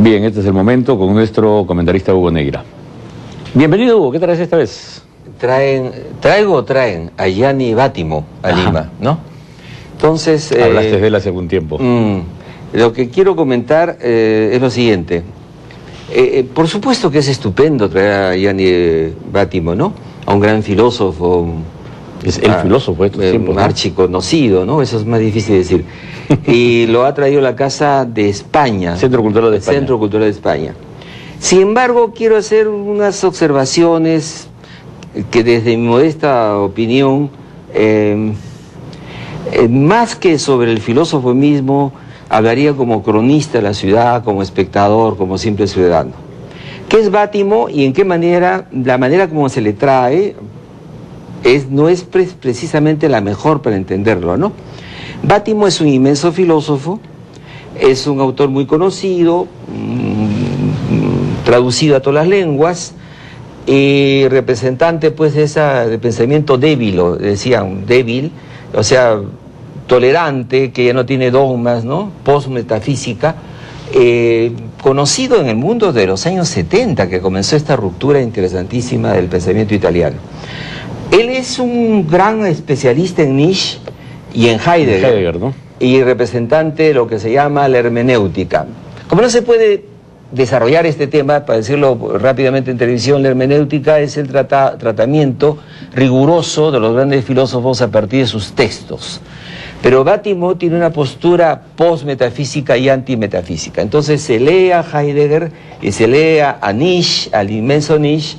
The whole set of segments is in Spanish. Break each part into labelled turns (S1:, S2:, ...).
S1: Bien, este es el momento con nuestro comentarista Hugo Neira. Bienvenido, Hugo, ¿qué traes esta vez?
S2: Traen a Gianni Vattimo a Lima, ¿no? Entonces...
S1: Hablaste de él hace algún tiempo.
S2: Lo que quiero comentar es lo siguiente. Por supuesto que es estupendo traer a Gianni Vattimo, ¿no? A un gran filósofo.
S1: Es el filósofo de estos tiempos, ¿no?
S2: Archiconocido, ¿no? Eso es más difícil de decir. Y lo ha traído a la Casa de España.
S1: Centro Cultural de España.
S2: Centro Cultural de España. Sin embargo, quiero hacer unas observaciones que desde mi modesta opinión, más que sobre el filósofo mismo, hablaría como cronista de la ciudad, como espectador, como simple ciudadano. ¿Qué es Vattimo y en qué manera, la manera como se le trae, no es precisamente la mejor para entenderlo, ¿no? Vattimo es un inmenso filósofo, es un autor muy conocido, traducido a todas las lenguas, y representante pues de pensamiento débil, o decían débil, o sea, tolerante, que ya no tiene dogmas, ¿no? Post-metafísica, conocido en el mundo de los años 70, que comenzó esta ruptura interesantísima del pensamiento italiano. Él es un gran especialista en Nietzsche y en Heidegger, ¿no? Y representante de lo que se llama la hermenéutica. Como no se puede desarrollar este tema, para decirlo rápidamente en televisión, la hermenéutica es el tratamiento riguroso de los grandes filósofos a partir de sus textos. Pero Vattimo tiene una postura post-metafísica y antimetafísica. Entonces se lee a Heidegger y se lee a Nietzsche, al inmenso Nietzsche,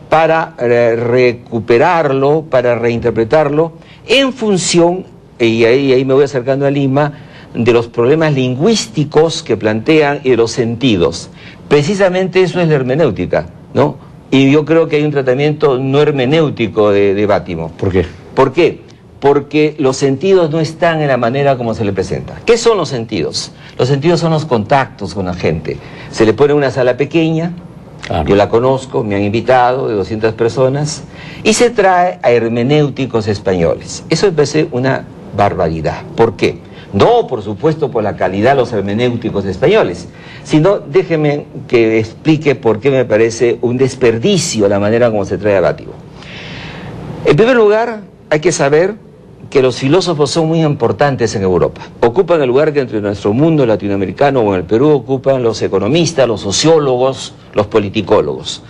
S2: para recuperarlo, para reinterpretarlo, en función, y ahí me voy acercando a Lima, de los problemas lingüísticos que plantean y de los sentidos. Precisamente eso es la hermenéutica, ¿no? Y yo creo que hay un tratamiento no hermenéutico de Vattimo.
S1: ¿Por qué?
S2: ¿Por qué? Porque los sentidos no están en la manera como se le presenta. ¿Qué son los sentidos? Los sentidos son los contactos con la gente. Se le pone una sala pequeña, yo la conozco, me han invitado de 200 personas, y se trae a hermenéuticos españoles. Eso me parece una barbaridad. ¿Por qué? No, por supuesto, por la calidad de los hermenéuticos españoles, sino déjeme que explique por qué me parece un desperdicio la manera como se trae a Vattimo. En primer lugar, hay que saber que los filósofos son muy importantes en Europa. Ocupan el lugar que entre nuestro mundo latinoamericano o en el Perú ocupan los economistas, los sociólogos, los politicólogos.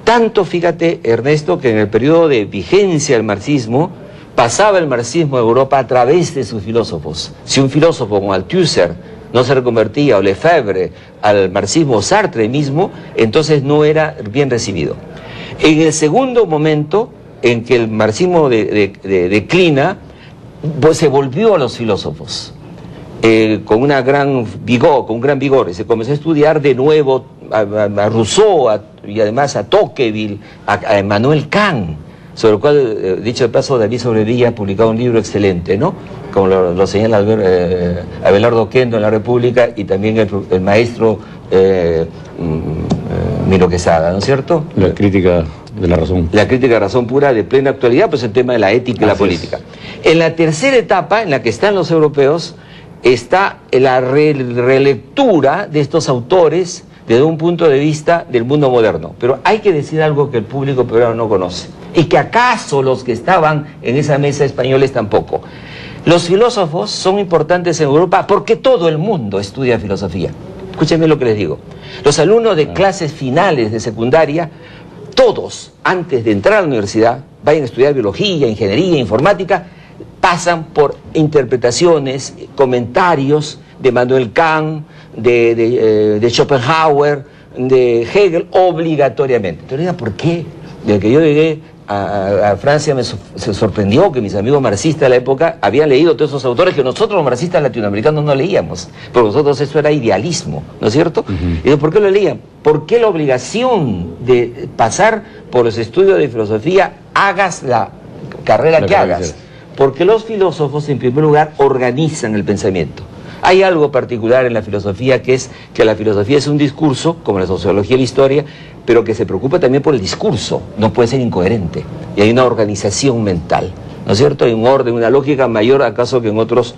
S2: Tanto, fíjate, Ernesto, que en el periodo de vigencia del marxismo, pasaba el marxismo a Europa a través de sus filósofos. Si un filósofo como Althusser no se reconvertía, o Lefebvre, al marxismo, Sartre mismo, entonces no era bien recibido. En el segundo momento en que el marxismo declina, pues se volvió a los filósofos con un gran vigor, y se comenzó a estudiar de nuevo a Rousseau y además a Tocqueville, a Emmanuel Kant, sobre el cual, dicho de paso, David Sobrevilla ha publicado un libro excelente, ¿no? Como lo señala Abelardo Oquendo en La República, y también el maestro Miro Quesada, ¿no es cierto?
S1: La crítica de la razón. La
S2: crítica de la razón pura, de plena actualidad, pues el tema de la ética y la política. En la tercera etapa, en la que están los europeos, está la relectura de estos autores desde un punto de vista del mundo moderno. Pero hay que decir algo que el público peruano no conoce, y que acaso los que estaban en esa mesa españoles tampoco. Los filósofos son importantes en Europa porque todo el mundo estudia filosofía. Escúchenme lo que les digo. Los alumnos de clases finales de secundaria, todos, antes de entrar a la universidad, vayan a estudiar biología, ingeniería, informática, pasan por interpretaciones, comentarios de Immanuel Kant, de Schopenhauer, de Hegel, obligatoriamente. Entonces, diga, ¿por qué? Desde que yo llegué a Francia se sorprendió que mis amigos marxistas de la época habían leído todos esos autores que nosotros los marxistas latinoamericanos no leíamos, porque nosotros eso era idealismo, ¿no es cierto? Y ¿por qué lo leían? ¿Por qué la obligación de pasar por los estudios de filosofía, hagas la carrera que hagas? Porque los filósofos, en primer lugar, organizan el pensamiento. Hay algo particular en la filosofía, que es que la filosofía es un discurso, como la sociología y la historia, pero que se preocupa también por el discurso, no puede ser incoherente, y hay una organización mental, ¿no es cierto? En un orden, una lógica mayor acaso que en otras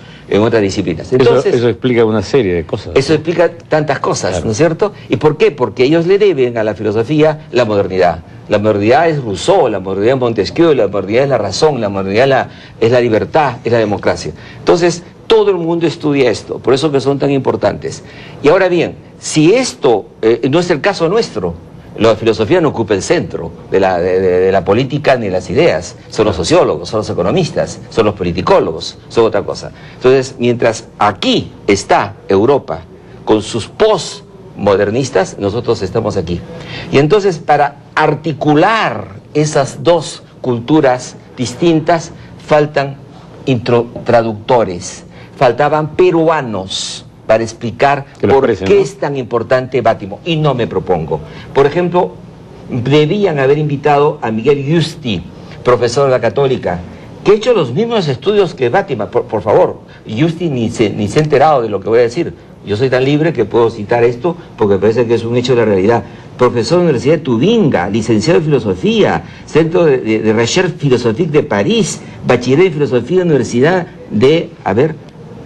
S2: disciplinas. Entonces,
S1: eso explica una serie de cosas.
S2: Eso explica tantas cosas,
S1: claro.
S2: ¿no es cierto? ¿Y por qué? Porque ellos le deben a la filosofía la modernidad. La modernidad es Rousseau, la modernidad es Montesquieu, la modernidad es la razón, la modernidad es la libertad, es la democracia. Entonces, todo el mundo estudia esto, por eso que son tan importantes. Y ahora bien, si esto no es el caso nuestro, la filosofía no ocupa el centro de la política ni las ideas, son los sociólogos, son los economistas, son los politicólogos, son otra cosa. Entonces, mientras aquí está Europa con sus postmodernistas, nosotros estamos aquí. Y entonces, para articular esas dos culturas distintas, faltan traductores, faltaban peruanos para explicar por qué es tan importante Bátimo, y no me propongo. Por ejemplo, debían haber invitado a Miguel Yusti, profesor de la Católica, que ha hecho los mismos estudios que Bátimo. Por favor, Yusti ni se ha enterado de lo que voy a decir. Yo soy tan libre que puedo citar esto porque me parece que es un hecho de la realidad. Profesor de la Universidad de Tubinga, licenciado en Filosofía, Centro de Recherche Philosophique de París, bachiller en Filosofía de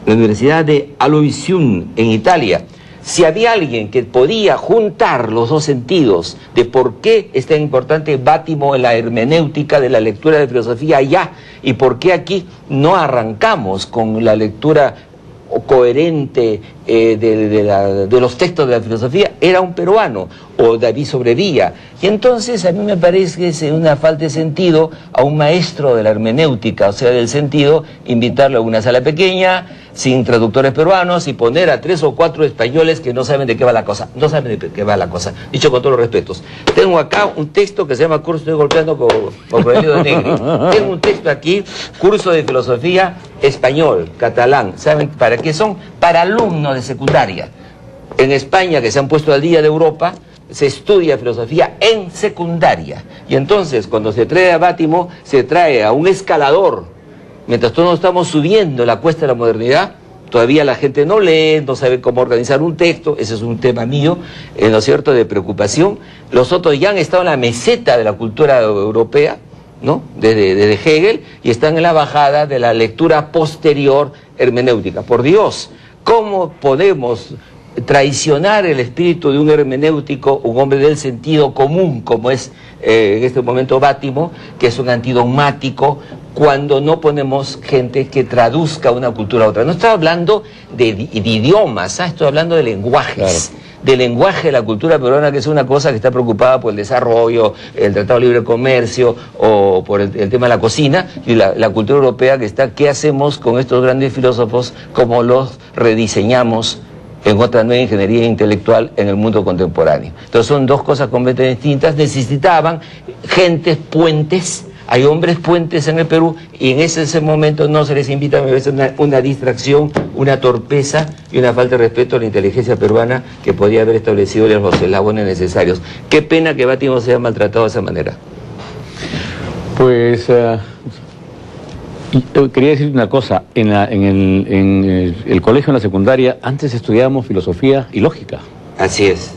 S2: la Universidad de Aloysium en Italia. Si había alguien que podía juntar los dos sentidos de por qué es tan importante Bátimo en la hermenéutica de la lectura de filosofía allá y por qué aquí no arrancamos con la lectura coherente de los textos de la filosofía, era un peruano, o David Sobrevía. Y entonces a mí me parece que es una falta de sentido a un maestro de la hermenéutica, o sea, del sentido, invitarlo a una sala pequeña, sin traductores peruanos, y poner a 3 o 4 españoles que no saben de qué va la cosa. No saben de qué va la cosa, dicho con todos los respetos. Tengo acá un texto que se llama Curso, estoy golpeando por Cornelio de Negri. Tengo un texto aquí, Curso de Filosofía Español, catalán. ¿Saben para qué son? Para alumnos de secundaria. En España, que se han puesto al día de Europa, se estudia filosofía en secundaria. Y entonces, cuando se trae a Bátimo, se trae a un escalador. Mientras todos estamos subiendo la cuesta de la modernidad, todavía la gente no lee, no sabe cómo organizar un texto. Ese es un tema mío, ¿no es cierto?, de preocupación. Los otros ya han estado en la meseta de la cultura europea, ¿no?, desde Hegel, y están en la bajada de la lectura posterior hermenéutica. Por Dios, ¿cómo podemos traicionar el espíritu de un hermenéutico, un hombre del sentido común, como es en este momento Bátimo, que es un antidogmático, cuando no ponemos gente que traduzca una cultura a otra? No estoy hablando de idiomas, estoy hablando de lenguajes. Claro. Del lenguaje de la cultura peruana, que es una cosa que está preocupada por el desarrollo, el Tratado de Libre Comercio, o por el tema de la cocina, y la cultura europea que está, ¿qué hacemos con estos grandes filósofos? ¿Cómo los rediseñamos en otra nueva ingeniería intelectual en el mundo contemporáneo? Entonces son dos cosas completamente distintas. Necesitaban gentes puentes. Hay hombres puentes en el Perú, y en ese momento no se les invita. Me parece una distracción, una torpeza y una falta de respeto a la inteligencia peruana que podía haber establecido los eslabones necesarios. Qué pena que Bátimo sea maltratado de esa manera.
S1: Pues quería decir una cosa. En el colegio, en la secundaria, antes estudiábamos filosofía y lógica.
S2: Así es.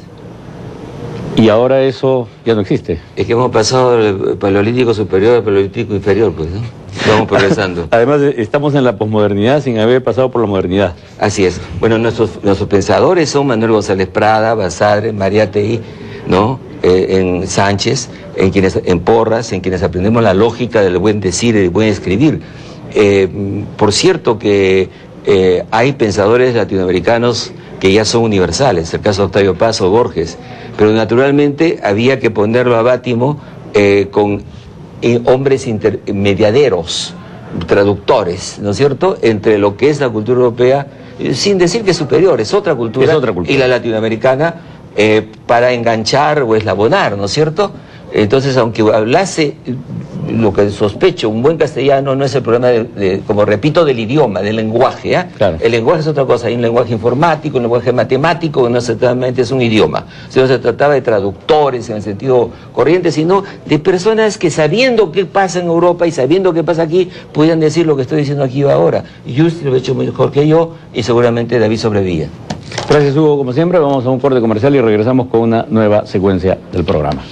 S1: Y ahora eso ya no existe.
S2: Es que hemos pasado del paleolítico superior al paleolítico inferior, pues, ¿no? Vamos progresando.
S1: Además, estamos en la posmodernidad sin haber pasado por la modernidad.
S2: Así es. Bueno, nuestros pensadores son Manuel González Prada, Basadre, Mariátegui, ¿no?, en Sánchez, en Porras, en quienes aprendemos la lógica del buen decir y del buen escribir. Por cierto que hay pensadores latinoamericanos que ya son universales, el caso de Octavio Paz o Borges, pero naturalmente había que ponerlo a Bátimo con hombres intermediaderos, traductores, ¿no es cierto?, entre lo que es la cultura europea, sin decir que es superior, es otra cultura, y la latinoamericana, para enganchar o eslabonar, ¿no es cierto? Entonces, aunque hablase, lo que sospecho, un buen castellano, no es el problema como repito, del idioma, del lenguaje, ¿eh?
S1: Claro.
S2: El lenguaje es otra cosa, hay un lenguaje informático, un lenguaje matemático, que no exactamente es un idioma. O sea, no se trataba de traductores en el sentido corriente, sino de personas que, sabiendo qué pasa en Europa y sabiendo qué pasa aquí, podían decir lo que estoy diciendo aquí ahora. Justi lo ha hecho mejor que yo, y seguramente David Sobrevía.
S1: Gracias, Hugo. Como siempre, vamos a un corte comercial y regresamos con una nueva secuencia del programa.